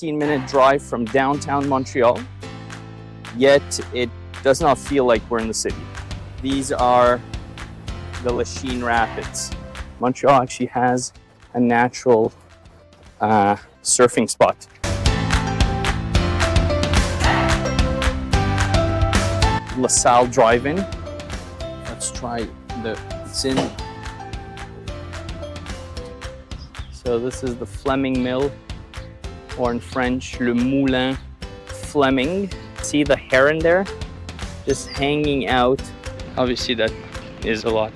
15-minute drive from downtown Montreal, yet it does not feel like we're in the city. These are the Lachine Rapids. Montreal actually has a natural surfing spot. Lasalle Drive-In. Let's try it's in. So this is the Fleming Mill, or in French, Le Moulin Fleming. See the heron there? Just hanging out. Obviously that is a lot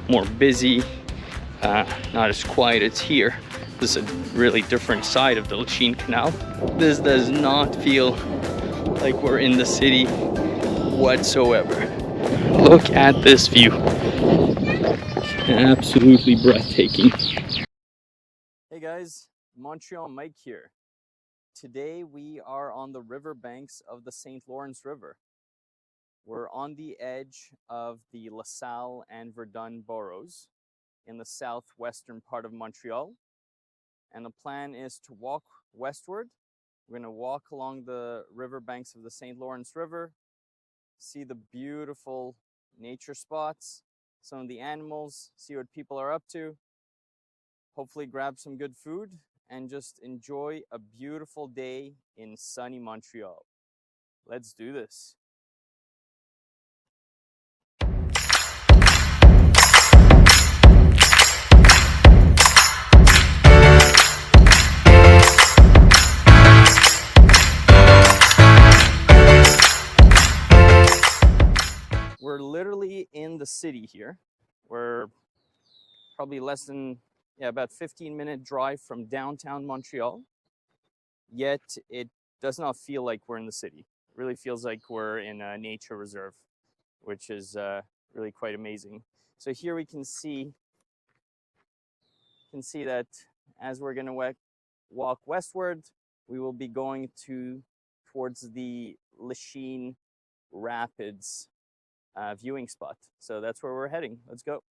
more busy, not as quiet as here. This is a really different side of the Lachine Canal. This does not feel like we're in the city whatsoever. Look at this view. Absolutely breathtaking. Hey guys, Montreal Mike here. Today we are on the river banks of the St. Lawrence River. We're on the edge of the Lasalle and Verdun boroughs in the southwestern part of Montreal. And the plan is to walk westward. We're going to walk along the river banks of the St. Lawrence River, see the beautiful nature spots, some of the animals, see what people are up to, hopefully grab some good food, and just enjoy a beautiful day in sunny Montreal. Let's do this. We're literally in the city here. We're probably less than, about 15-minute drive from downtown Montreal. Yet it does not feel like we're in the city. It really feels like we're in a nature reserve, which is really quite amazing. So here we can see that as we're going to walk westward, we will be going towards the Lachine Rapids viewing spot. So that's where we're heading. Let's go.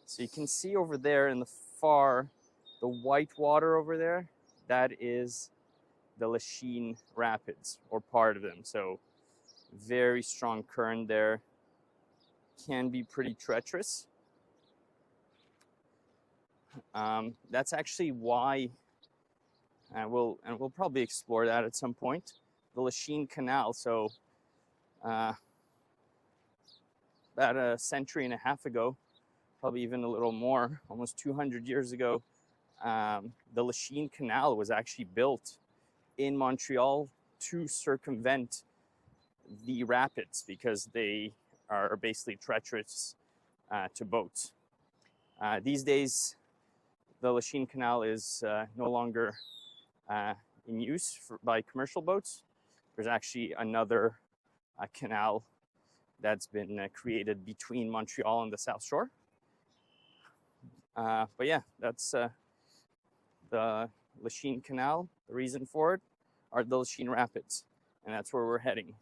So you can see over there in the far, the white water over there, that is the Lachine Rapids, or part of them. So very strong current there. Can be pretty treacherous. That's actually why, we'll probably explore that at some point, the Lachine Canal. So about a century and a half ago, probably even a little more, almost 200 years ago, the Lachine Canal was actually built in Montreal to circumvent the rapids because they are basically treacherous to boats. These days, the Lachine Canal is no longer in use by commercial boats. There's actually another canal that's been created between Montreal and the South Shore. But yeah, that's the Lachine Canal. The reason for it are the Lachine Rapids, and that's where we're heading.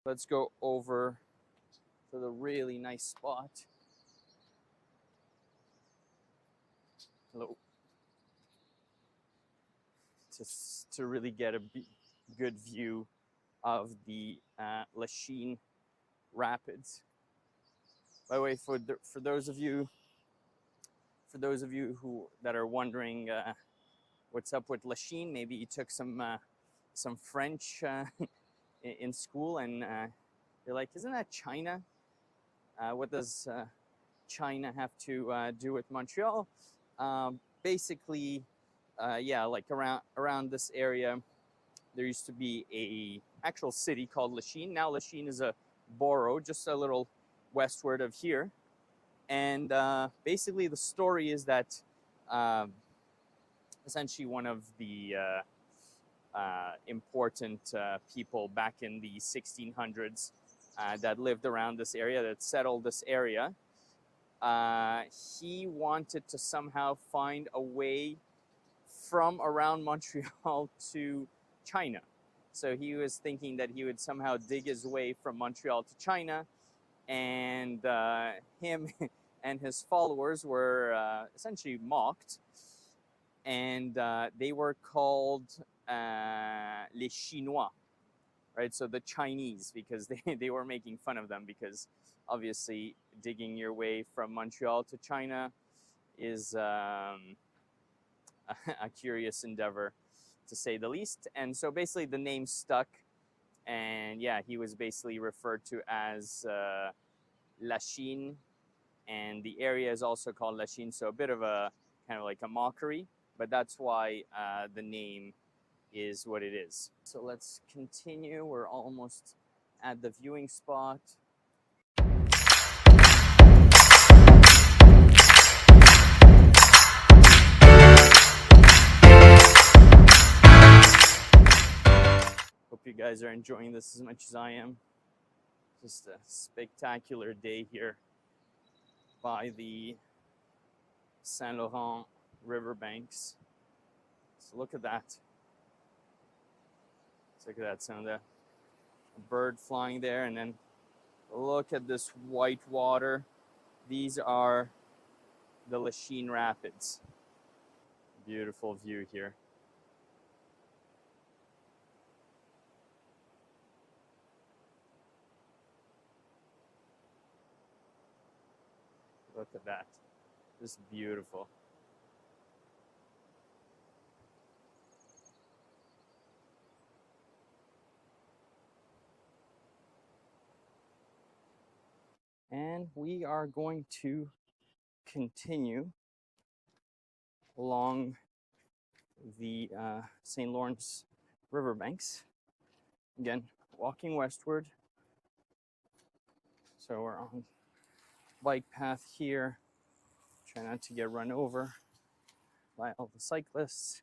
Let's go over to the really nice spot. Hello. To really get a good view of the Lachine Rapids. By the way, for those of you that are wondering what's up with Lachine, maybe you took some French in school and They're like, isn't that China? What does China have to do with Montreal? Basically, yeah, like around this area, there used to be a actual city called Lachine. Now Lachine is a borough, just a little westward of here. And basically, the story is that essentially one of the important people back in the 1600s that lived around this area, that settled this area, he wanted to somehow find a way from around Montreal to China. So he was thinking that he would somehow dig his way from Montreal to China, and him and his followers were essentially mocked, and they were called les Chinois, right? So the Chinese, because they were making fun of them, because obviously digging your way from Montreal to China is a curious endeavor, to say the least. And so basically the name stuck, and yeah, he was basically referred to as Lachine, and the area is also called Lachine, so a bit of a kind of like a mockery, but that's why the name is what it is. So let's continue. We're almost at the viewing spot. Hope you guys are enjoying this as much as I am. Just a spectacular day here by the Saint Laurent riverbanks. So look at that. Look at that, some of the bird flying there, and then look at this white water. These are the Lachine Rapids. Beautiful view here. Look at that. Just beautiful. And we are going to continue along the St. Lawrence riverbanks. Again, walking westward. So we're on bike path here. Try not to get run over by all the cyclists.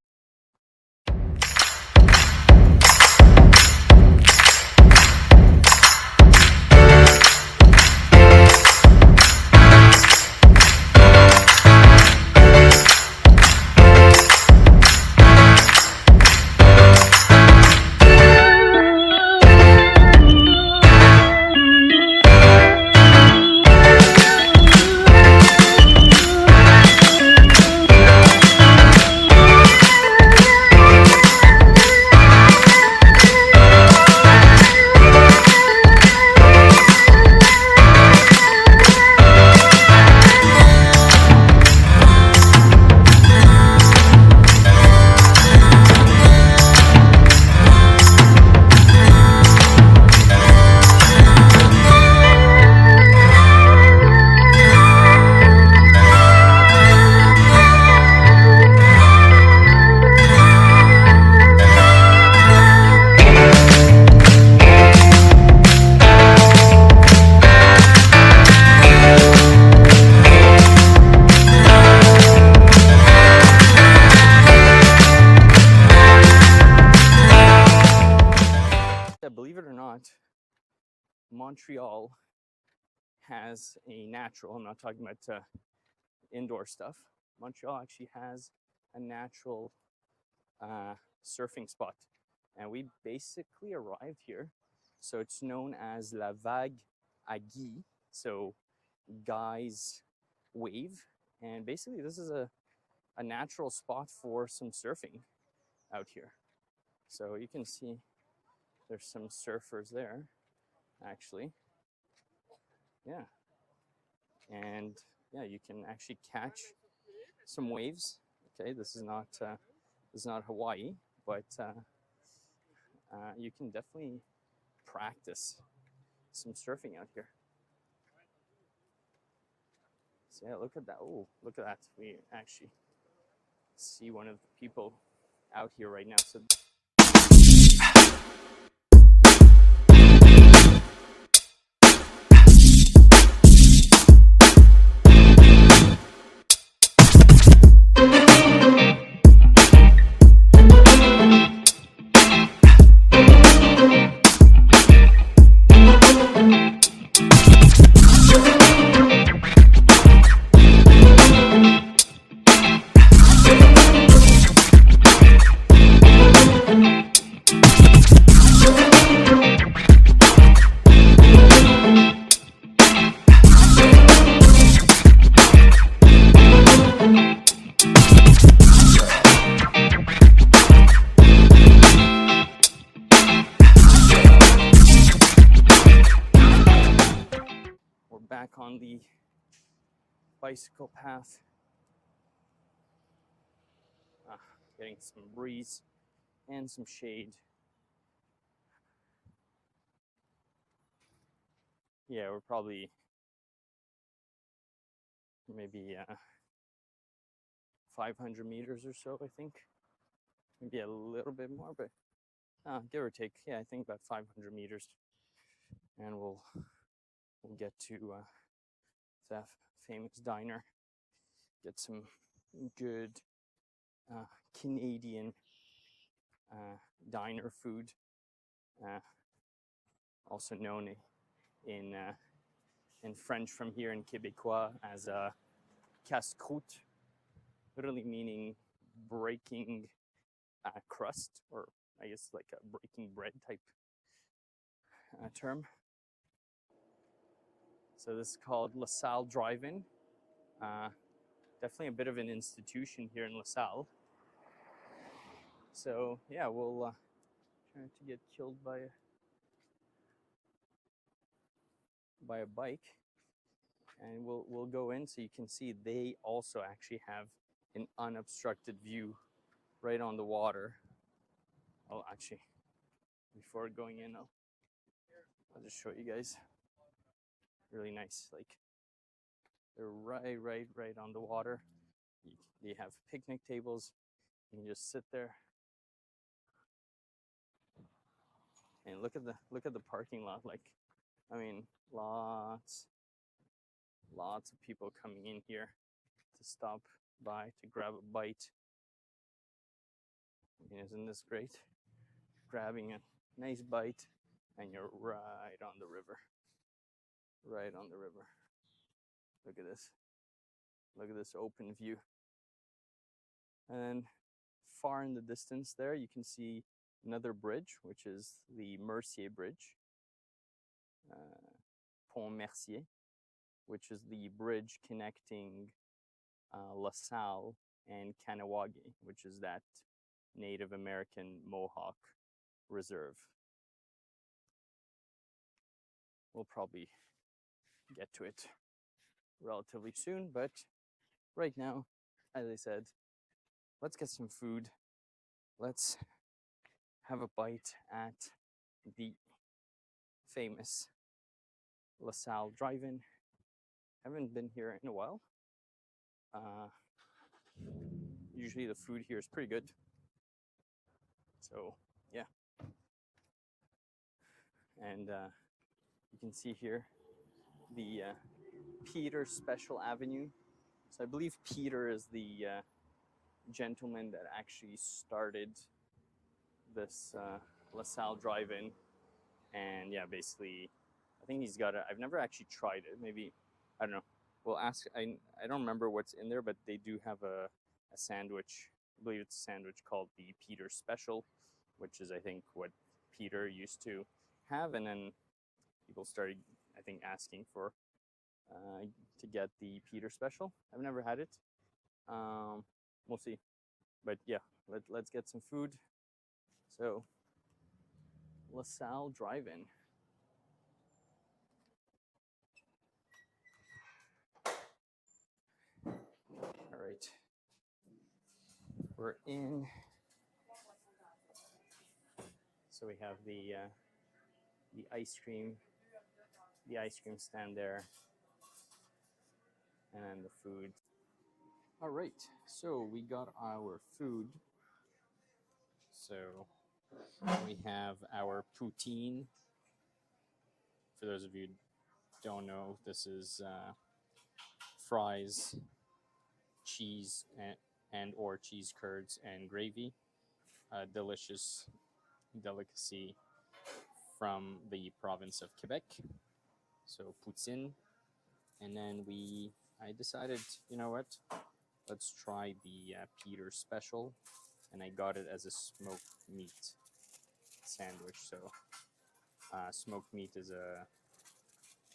Believe it or not, Montreal has a natural, I'm not talking about indoor stuff, Montreal actually has a natural surfing spot. And we basically arrived here. So it's known as La Vague à Guy, so Guy's Wave. And basically this is a natural spot for some surfing out here. So you can see there's some surfers there, actually. Yeah. And yeah, you can actually catch some waves. Okay, this is not Hawaii, but you can definitely practice some surfing out here. So yeah, look at that. Oh, look at that. We actually see one of the people out here right now. So we're back on the bicycle path. Getting some breeze and some shade. Yeah, we're probably maybe 500 meters or so, I think. Maybe a little bit more, but give or take. Yeah, I think about 500 meters. And we'll get to that famous diner, get some good Canadian diner food, also known in French from here in Québécois as casse-croûte, literally meaning breaking crust, or I guess like a breaking bread type term. So this is called Lasalle Drive-In. Definitely a bit of an institution here in Lasalle. So yeah, we'll try to get killed by a bike, and we'll go in so you can see they also actually have an unobstructed view right on the water. Oh, actually, before going in, I'll just show you guys. Really nice, like they're right on the water. They have picnic tables. You can just sit there and look at the parking lot. Like, I mean, lots of people coming in here to stop by to grab a bite. I mean, isn't this great? Grabbing a nice bite, and you're right on the river. Right on the river. Look at this. Look at this open view. And far in the distance there, you can see another bridge, which is the Mercier Bridge, Pont Mercier, which is the bridge connecting LaSalle and Kahnawake, which is that Native American Mohawk reserve. We'll probably get to it relatively soon, but right now, as I said, let's get some food. Let's have a bite at the famous Lasalle Drive-In. Haven't been here in a while. Usually the food here is pretty good. So yeah. And you can see here the Peter Special Avenue. So I believe Peter is the gentleman that actually started this Lasalle Drive-In. And yeah, basically, I think he's got I've never actually tried it. Maybe, I don't know. We'll ask. I don't remember what's in there, but they do have a sandwich. I believe it's a sandwich called the Peter Special, which is, I think, what Peter used to have. And then people started, I think, asking for to get the Peter Special. I've never had it. We'll see. But yeah, let's get some food. So, Lasalle Drive-In. All right, we're in. So we have the ice cream the ice cream stand there, and then the food. All right, so we got our food. So we have our poutine. For those of you who don't know, this is fries, cheese, and or cheese curds and gravy. A delicious delicacy from the province of Quebec. So poutine. And then I decided, you know what? Let's try the Peter special. And I got it as a smoked meat sandwich. So smoked meat is a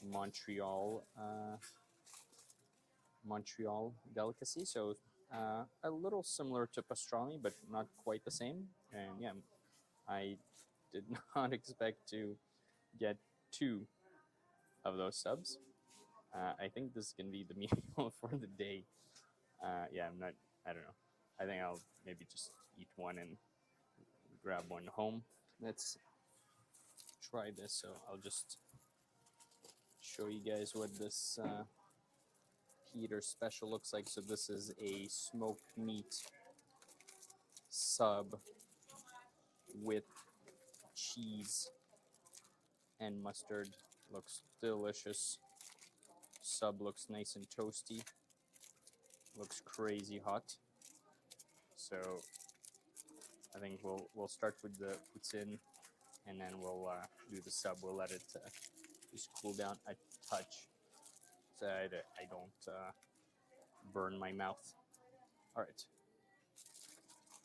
Montreal delicacy. So a little similar to pastrami, but not quite the same. And yeah, I did not expect to get two of those subs. I think this can be the meal for the day. Yeah, I don't know. I think I'll maybe just eat one and grab one home. Let's try this. So I'll just show you guys what this Peter special looks like. So this is a smoked meat sub with cheese and mustard. Looks delicious. Sub looks nice and toasty. Looks crazy hot. So I think we'll start with the poutine, and then we'll do the sub. We'll let it just cool down a touch, so I don't burn my mouth. All right,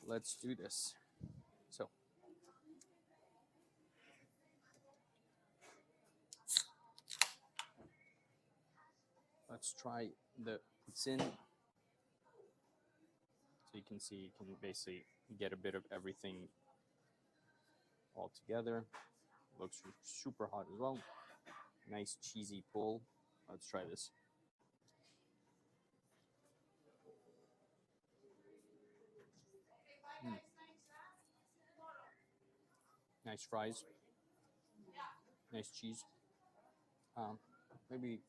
let's do this. So let's try the poutine. So you can see, you can basically get a bit of everything all together. Looks super hot as well. Nice cheesy pull. Let's try this. Nice fries. Nice cheese. Maybe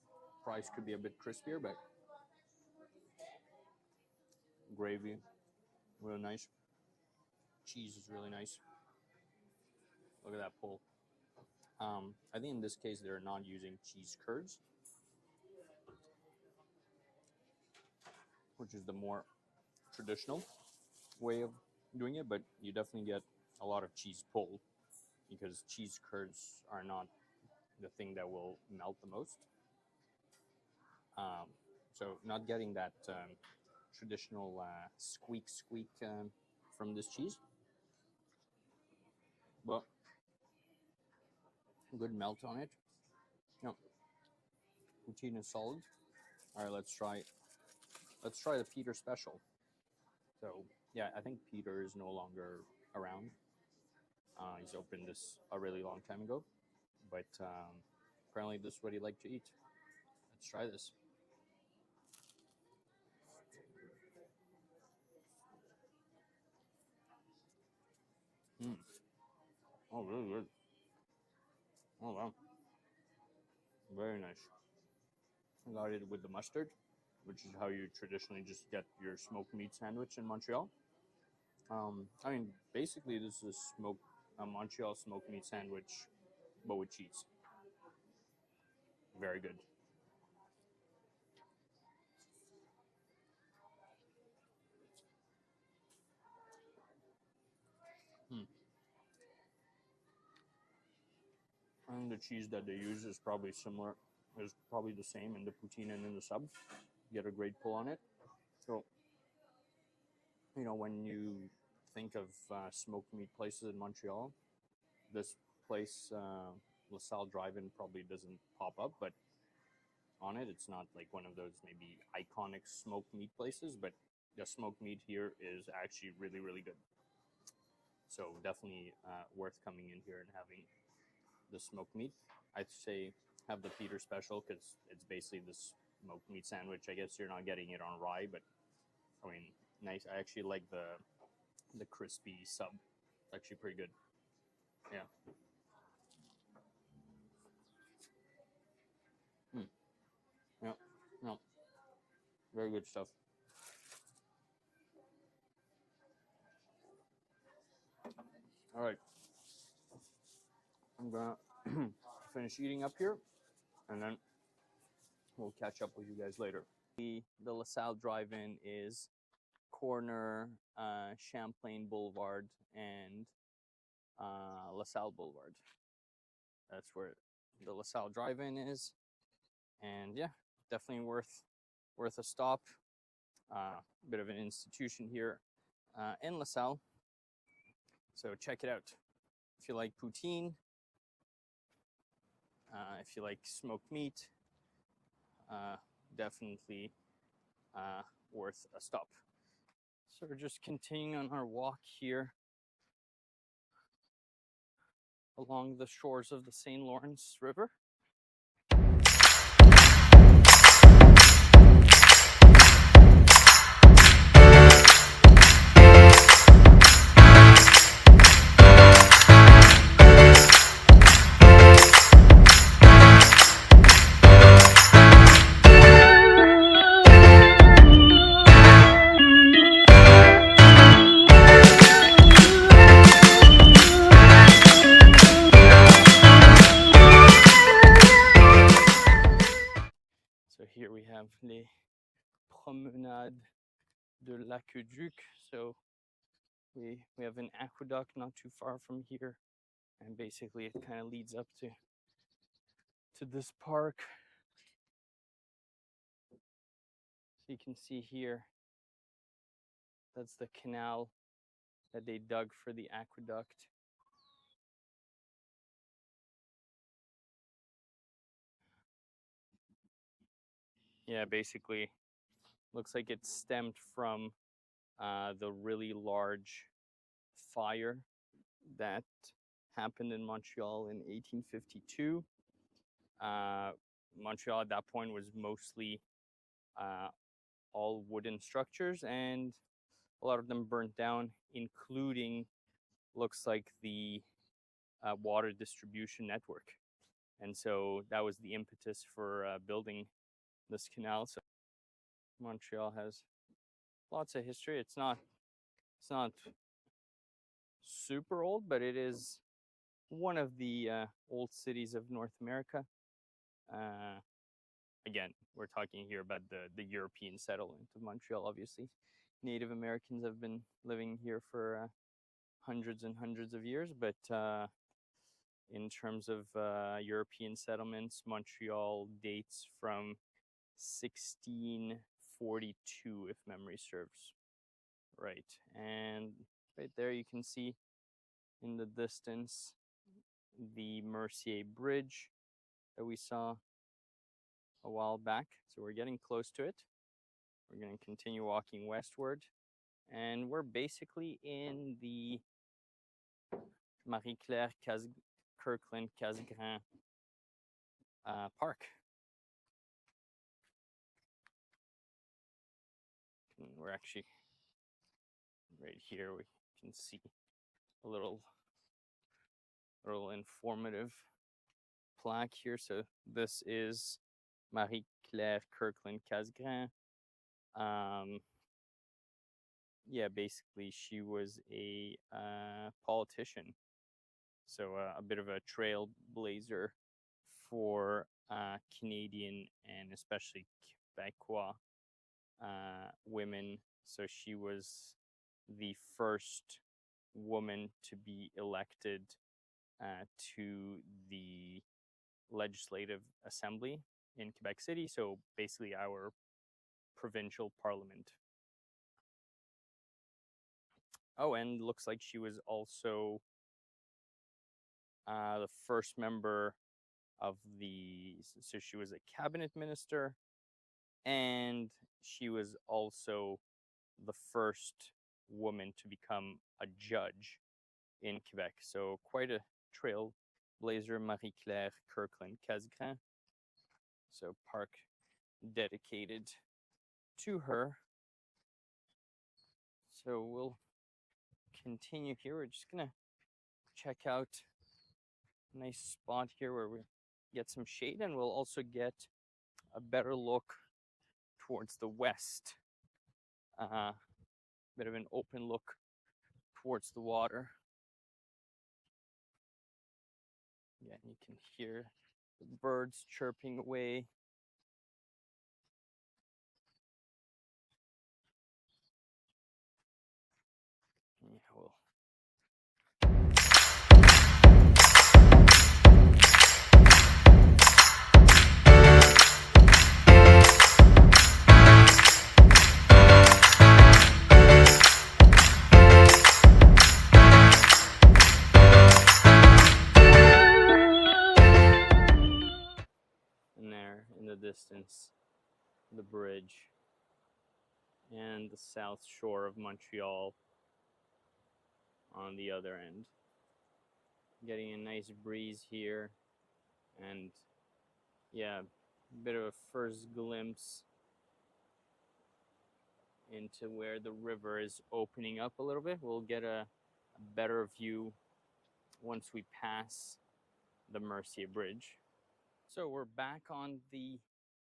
fries could be a bit crispier, but gravy, real nice. Cheese is really nice. Look at that pull. I think in this case they're not using cheese curds, which is the more traditional way of doing it, but you definitely get a lot of cheese pull because cheese curds are not the thing that will melt the most. So not getting that traditional squeak from this cheese, but good melt on it. No, poutine is solid. All right, let's try the Peter special. So yeah, I think Peter is no longer around. He's opened this a really long time ago, but apparently this is what he liked to eat. Let's try this. Oh, really good. Oh, wow. Very nice. I got it with the mustard, which is how you traditionally just get your smoked meat sandwich in Montreal. I mean, basically, this is a Montreal smoked meat sandwich, but with cheese. Very good. And the cheese that they use is probably similar, is probably the same in the poutine and in the sub. Get a great pull on it. So, you know, when you think of smoked meat places in Montreal, this place, Lasalle Drive-In, probably doesn't pop up, but on it, it's not like one of those maybe iconic smoked meat places, but the smoked meat here is actually really, really good. So definitely worth coming in here and having the smoked meat. I'd say have the Peter special because it's basically this smoked meat sandwich. I guess you're not getting it on rye, but I mean, nice. I actually like the crispy sub. It's actually pretty good. Yeah. Very good stuff. All right. I'm gonna finish eating up here, and then we'll catch up with you guys later. The Lasalle Drive-In is corner Champlain Boulevard and Lasalle Boulevard. That's where the Lasalle Drive-In is, and yeah, definitely worth a stop. Bit of an institution here in Lasalle, so check it out if you like poutine, if you like smoked meat. Definitely worth a stop. So we're just continuing on our walk here along the shores of the St. Lawrence River. So here we have les promenades de l'Aqueduc. So we have an aqueduct not too far from here, and basically it kind of leads up to this park. So you can see here, that's the canal that they dug for the aqueduct. Yeah, basically looks like it stemmed from the really large fire that happened in Montreal in 1852. Montreal at that point was mostly all wooden structures, and a lot of them burnt down, including, looks like, the water distribution network. And so that was the impetus for building this canal. So Montreal has lots of history. It's not super old, but it is one of the old cities of North America. Again, we're talking here about the European settlement of Montreal, obviously. Native Americans have been living here for hundreds and hundreds of years, but in terms of European settlements, Montreal dates from 1642, if memory serves right. And right there you can see in the distance the Mercier Bridge that we saw a while back. So we're getting close to it. We're going to continue walking westward, and we're basically in the Marie-Claire Kirkland Casgrain Park. And we're actually right here. We can see a little informative plaque here. So this is Marie-Claire Kirkland Casgrain. Yeah, basically she was a politician, so a bit of a trailblazer for Canadian and especially Quebecois women. So she was the first woman to be elected to the Legislative Assembly in Quebec City, so basically our provincial parliament. Oh, and looks like she was also the first member of so she was a cabinet minister, and she was also the first woman to become a judge in Quebec. So quite a trailblazer, Marie-Claire Kirkland Casgrain. So park dedicated to her. So we'll continue here. We're just gonna check out a nice spot here where we get some shade, and we'll also get a better look towards the west. Bit of an open look towards the water. Yeah, you can hear the birds chirping away. Yeah, well. And there in the distance, the bridge and the south shore of Montreal on the other end. Getting a nice breeze here, and yeah, a bit of a first glimpse into where the river is opening up a little bit. We'll get a better view once we pass the Mercier Bridge. So we're back on the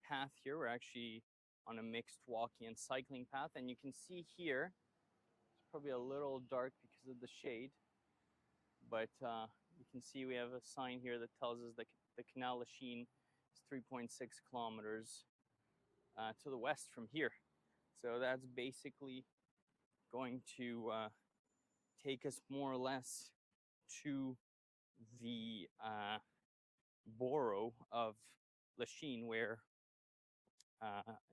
path here. We're actually on a mixed walking and cycling path, and you can see here, it's probably a little dark because of the shade, but you can see we have a sign here that tells us that the Canal Lachine is 3.6 kilometers to the west from here. So that's basically going to take us more or less to the borough of Lachine, where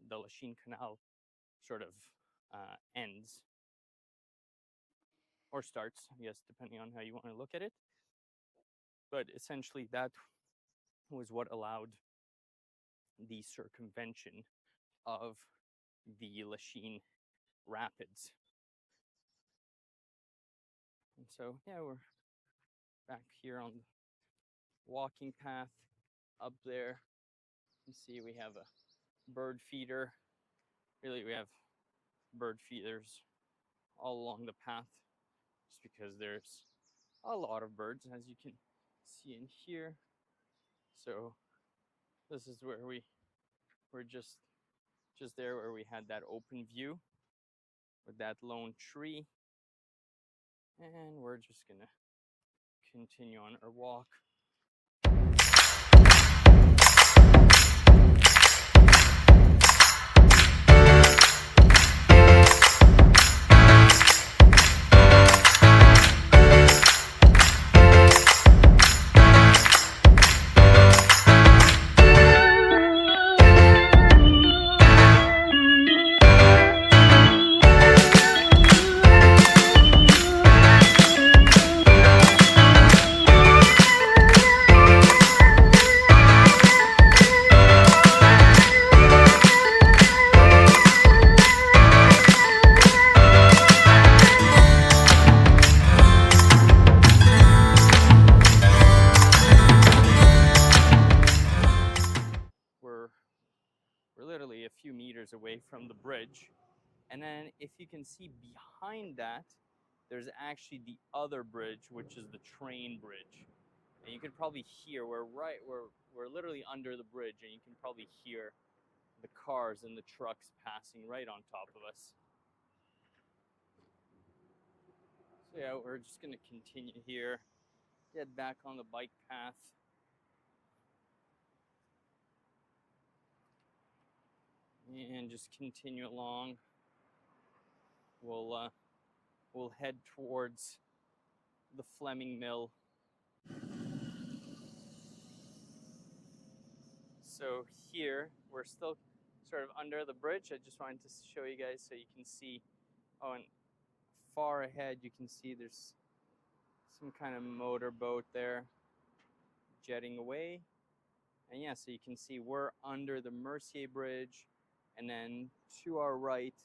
the Lachine Canal sort of ends or starts, I guess, depending on how you want to look at it. But essentially, that was what allowed the circumvention of the Lachine Rapids. And so, yeah, we're back here on the walking path. Up there, you see we have a bird feeder. Really, we have bird feeders all along the path, just because there's a lot of birds, as you can see in here. So this is where we're just there where we had that open view with that lone tree. And we're just gonna continue on our walk. We're literally a few meters away from the bridge. And then if you can see behind that, there's actually the other bridge, which is the train bridge. And you can probably hear, we're literally under the bridge, and you can probably hear the cars and the trucks passing right on top of us. So yeah, we're just gonna continue here, get back on the bike path. And just continue along. We'll head towards the Fleming Mill. So here we're still sort of under the bridge. I just wanted to show you guys so you can see. Oh, and far ahead you can see there's some kind of motorboat there jetting away. And yeah, so you can see we're under the Mercier Bridge, and then to our right,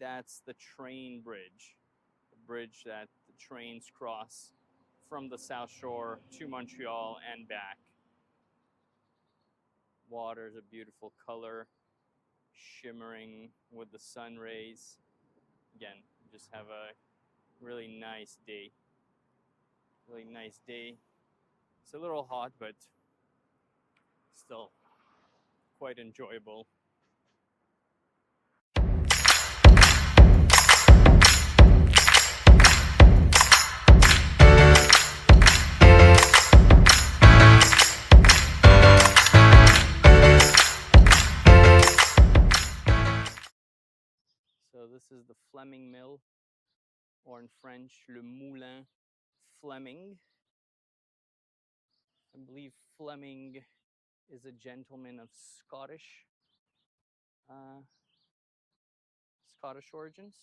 that's the train bridge, the bridge that the trains cross from the South Shore to Montreal and back. Water is a beautiful color, shimmering with the sun rays. Again, just have a really nice day. Really nice day. It's a little hot, but still quite enjoyable. this is the Fleming Mill, or in French, Le Moulin Fleming. I believe Fleming is a gentleman of Scottish origins.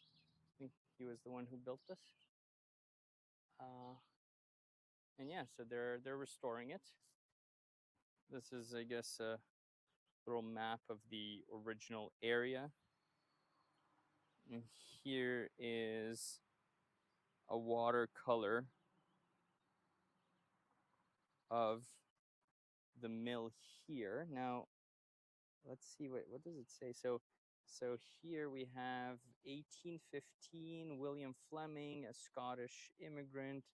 I think he was the one who built this. And yeah, so they're restoring it. This is, I guess, a little map of the original area. And here is a watercolor of the mill here. Now, let's see, what does it say? So here we have 1815, William Fleming, a Scottish immigrant,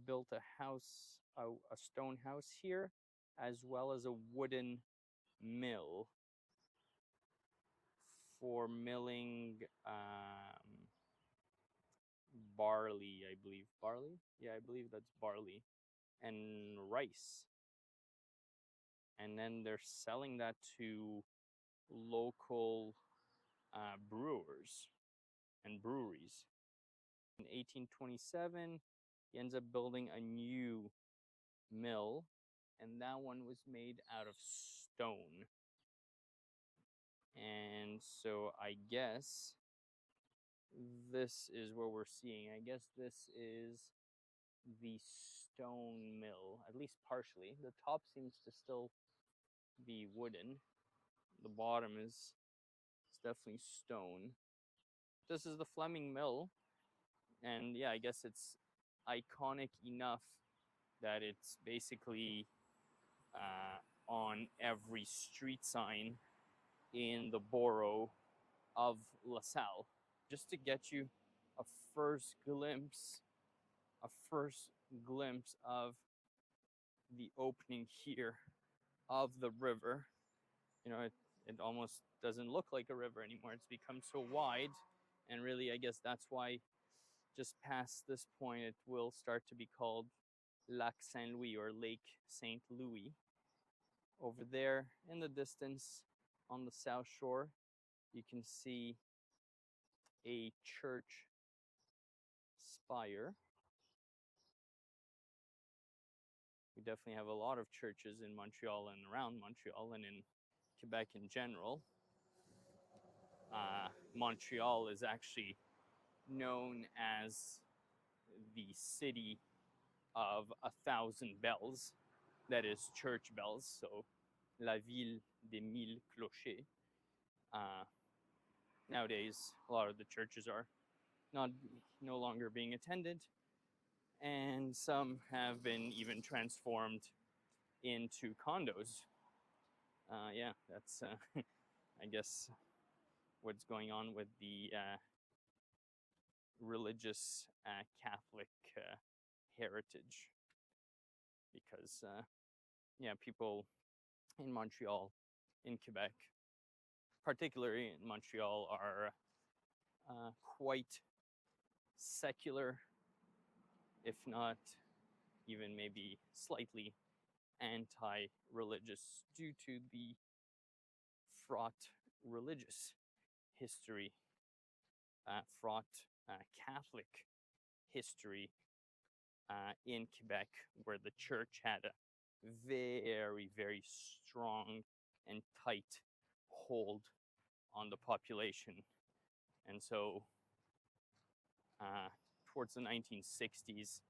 built a house, a stone house here, as well as a wooden mill for milling barley, I believe. Barley? Yeah, I believe that's barley. And rice. And then they're selling that to local brewers and breweries. In 1827, he ends up building a new mill, and that one was made out of stone. And so I guess this is what we're seeing. I guess this is the stone mill, at least partially. The top seems to still be wooden. The bottom is definitely stone. This is the Fleming Mill, and yeah, I guess it's iconic enough that it's basically on every street sign in the borough of Lasalle. Just to get you a first glimpse of the opening here of the river. You know, it almost doesn't look like a river anymore. It's become so wide, and really, I guess that's why just past this point it will start to be called Lac Saint-Louis, or Lake St. Louis. Over there in the distance on the south shore, you can see a church spire. We definitely have a lot of churches in Montreal and around Montreal and in Quebec in general. Montreal is actually known as the city of 1,000 bells. That is church bells, so La Ville des Mille Clochers. Nowadays, a lot of the churches are no longer being attended, and some have been even transformed into condos. Yeah, that's I guess what's going on with the religious Catholic heritage, because yeah, people in Montreal, in Quebec, particularly in Montreal, are quite secular, if not even maybe slightly anti-religious, due to the fraught religious history, fraught Catholic history in Quebec, where the church had a very, very strong and tight hold on the population. And so towards the 1960s,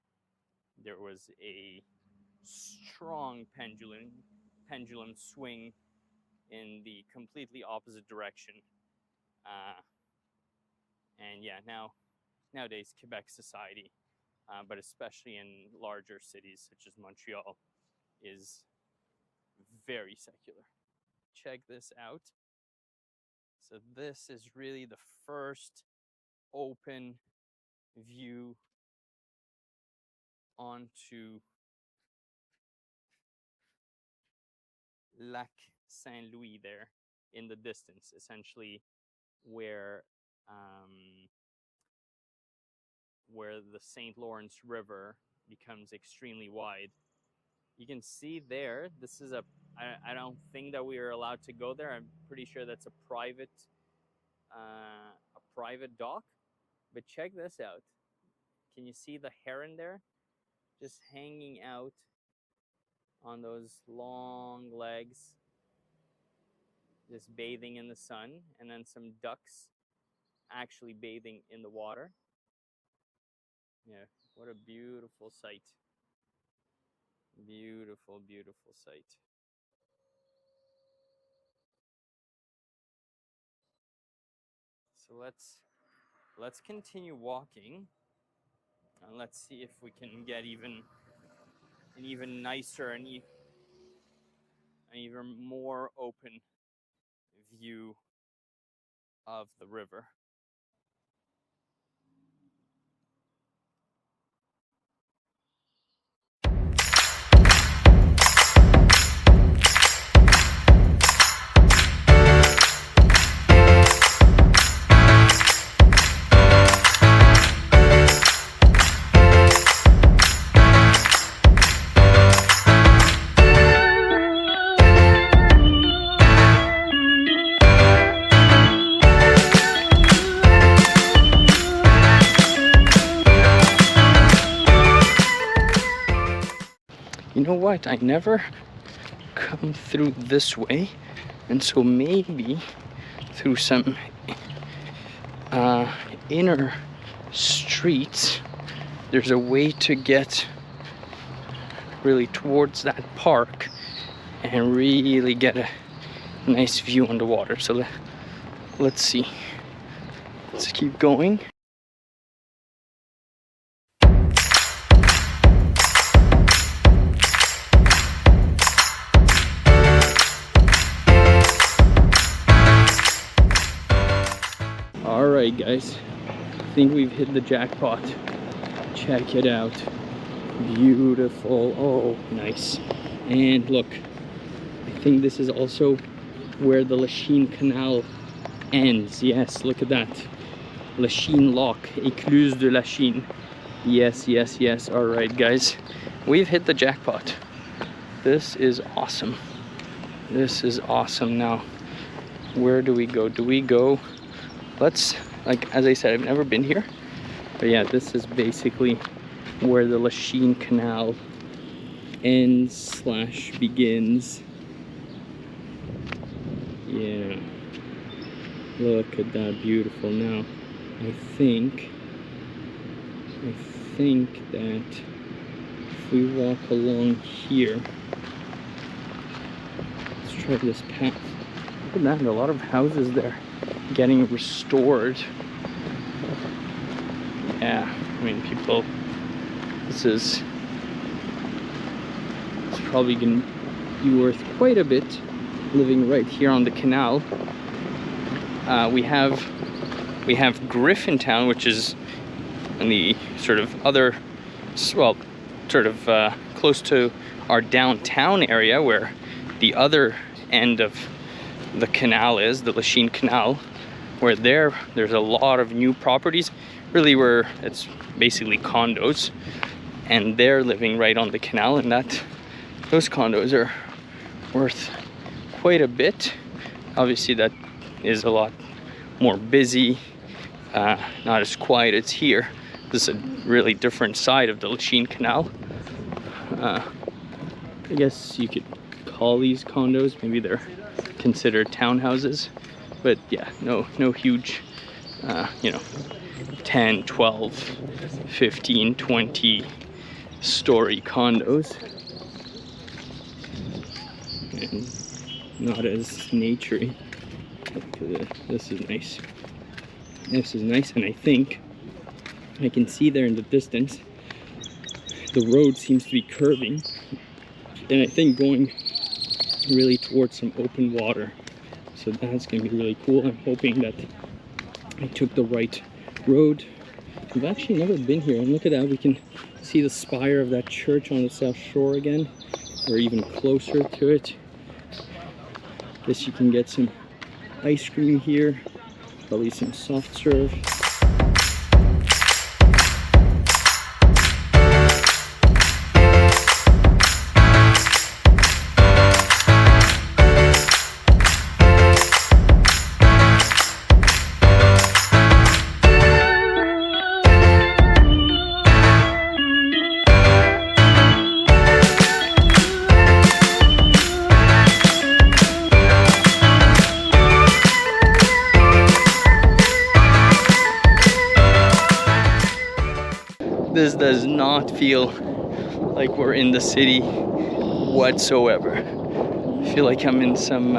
there was a strong pendulum swing in the completely opposite direction. And yeah, nowadays Quebec society, but especially in larger cities such as Montreal, is very secular. Check this out. So this is really the first open view onto Lac Saint-Louis there in the distance, essentially where the St. Lawrence River becomes extremely wide. You can see there, this is I don't think that we are allowed to go there. I'm pretty sure that's a private a private dock. But check this out. Can you see the heron there? Just hanging out on those long legs, just bathing in the sun, and then some ducks actually bathing in the water. Yeah, what a beautiful sight. Beautiful, beautiful sight. So let's continue walking, and let's see if we can get an even nicer and an even more open view of the river. You know what? I never come through this way, and so maybe through some inner streets there's a way to get really towards that park and really get a nice view on the water. So let's see. Let's keep going. Alright guys, I think we've hit the jackpot. Check it out. Beautiful. Oh, nice. And look, I think this is also where the Lachine Canal ends. Yes, look at that. Lachine Lock, Écluse de Lachine. Yes, yes, yes. Alright guys, we've hit the jackpot. This is awesome. This is awesome. Now, where do we go? Do we go? Let's, like, as I said, I've never been here, but yeah, this is basically where the Lachine Canal ends / begins. Yeah, look at that, beautiful. Now, I think that if we walk along here, let's try this path. Look at that, a lot of houses there getting restored. Yeah, I mean, people, it's probably gonna be worth quite a bit living right here on the canal. We have Griffintown, which is in the sort of other, well, sort of close to our downtown area, where the other end of the canal is, the Lachine Canal, where there's a lot of new properties, really, where it's basically condos, and they're living right on the canal, and those condos are worth quite a bit. Obviously that is a lot more busy, not as quiet as here. This is a really different side of the Lachine Canal. I guess you could call these condos, maybe they're considered townhouses, but yeah, no huge, you know, 10, 12, 15, 20 story condos, and not as naturey. This is nice. This is nice, and I think I can see there in the distance the road seems to be curving, and I think going really towards some open water. So that's going to be really cool. I'm hoping that I took the right road. I've actually never been here, and look at that, we can see the spire of that church on the south shore again, or even closer to it. Guess you can get some ice cream here, probably some soft serve. This does not feel like we're in the city whatsoever. I feel like I'm in some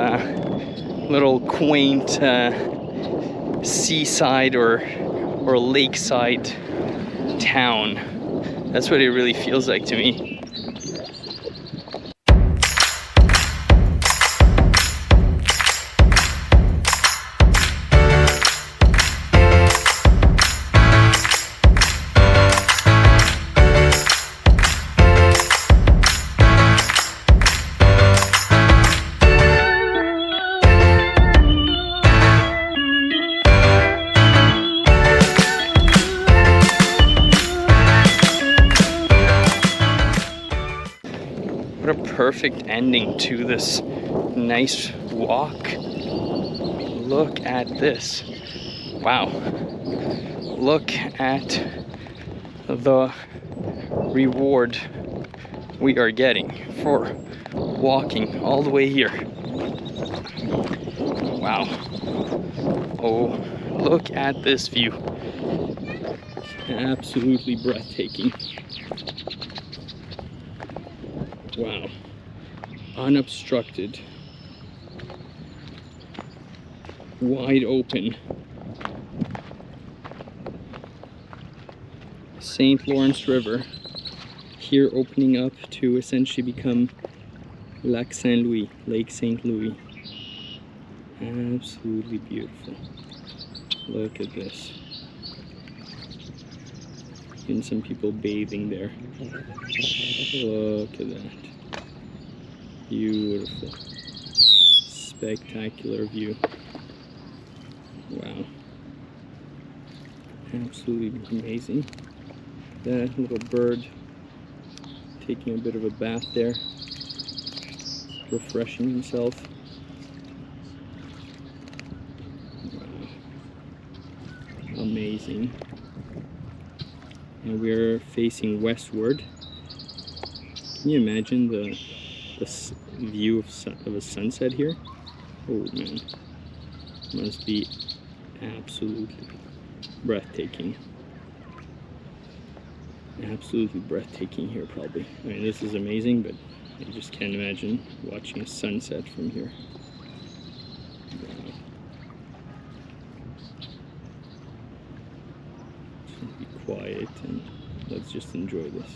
little quaint seaside or lakeside town. That's what it really feels like to me. What a perfect ending to this nice walk. Look at this. Wow. Look at the reward we are getting for walking all the way here. Wow. Oh, look at this view. Absolutely breathtaking. Wow, unobstructed, wide open. St. Lawrence River here opening up to essentially become Lac Saint Louis, Lake St. Louis. Absolutely beautiful. Look at this. And some people bathing there. Look at that. Beautiful. Spectacular view. Wow. Absolutely amazing. That little bird taking a bit of a bath there. Refreshing himself. Wow. Amazing. And we're facing westward. Can you imagine the view of a sunset here? Oh man, must be absolutely breathtaking. Absolutely breathtaking here probably. I mean, this is amazing, but I just can't imagine watching a sunset from here. Wow. Be quiet and let's just enjoy this.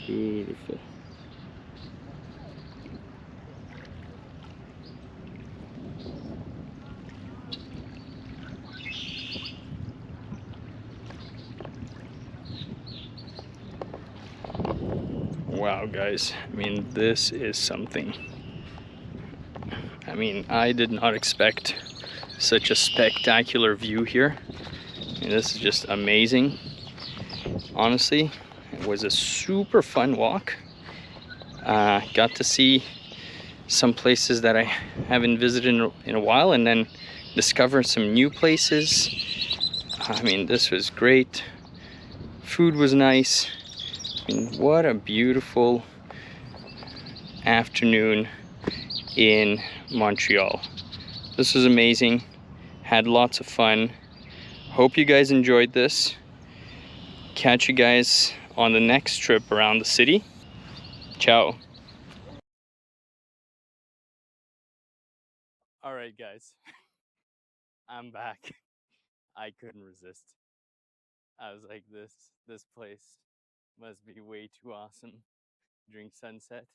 Beautiful. Wow, guys, I mean, this is something. I mean, I did not expect such a spectacular view here. I mean, this is just amazing. Honestly, it was a super fun walk. Got to see some places that I haven't visited in a while, and then discover some new places. I mean, this was great. Food was nice. I mean, what a beautiful afternoon in Montreal. This was amazing. Had lots of fun. Hope you guys enjoyed this. Catch you guys on the next trip around the city. Ciao. All right, guys. I'm back. I couldn't resist. I was like, this place must be way too awesome during sunset.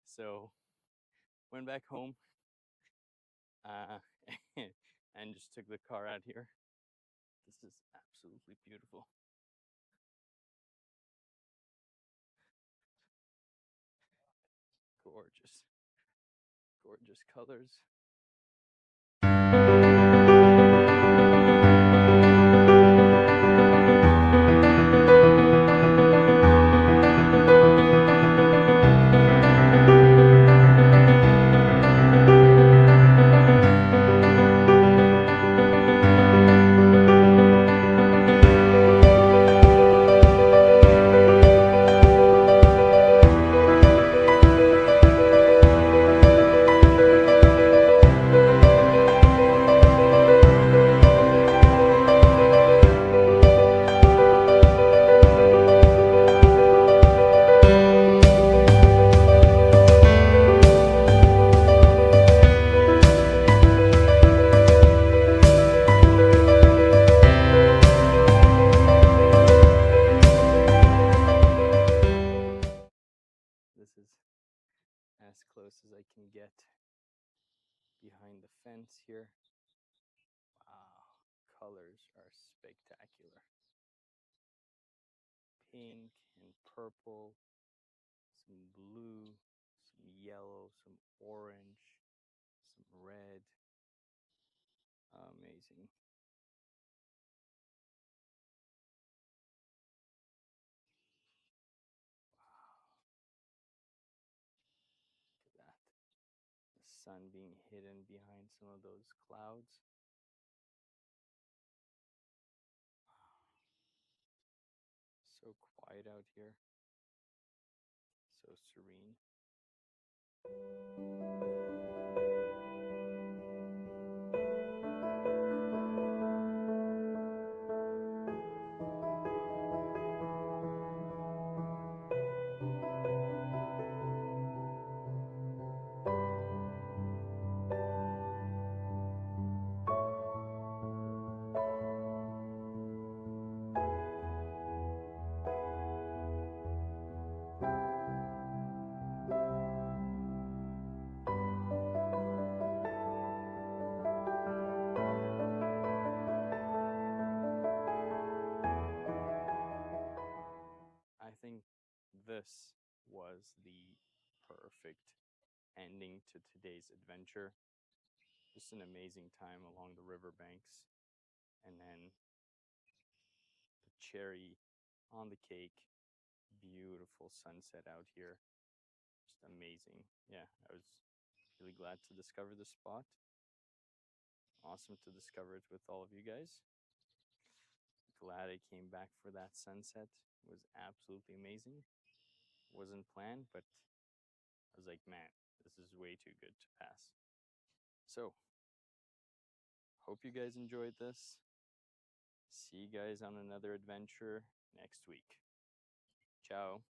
So went back home and just took the car out here. This is absolutely beautiful. Gorgeous, gorgeous colors. close as I can get behind the fence here. Wow, colors are spectacular. Pink and purple, some blue, some yellow, some orange, some red. Amazing. Wow, look at that. The sun being hidden behind some of those clouds. So quiet out here. So serene. I think this was the perfect ending to today's adventure. Just an amazing time along the riverbanks. And then the cherry on the cake. Beautiful sunset out here. Just amazing. Yeah, I was really glad to discover the spot. Awesome to discover it with all of you guys. Glad I came back for that sunset. It was absolutely amazing. Wasn't planned, but I was like, man, this is way too good to pass. So, hope you guys enjoyed this. See you guys on another adventure next week. Ciao.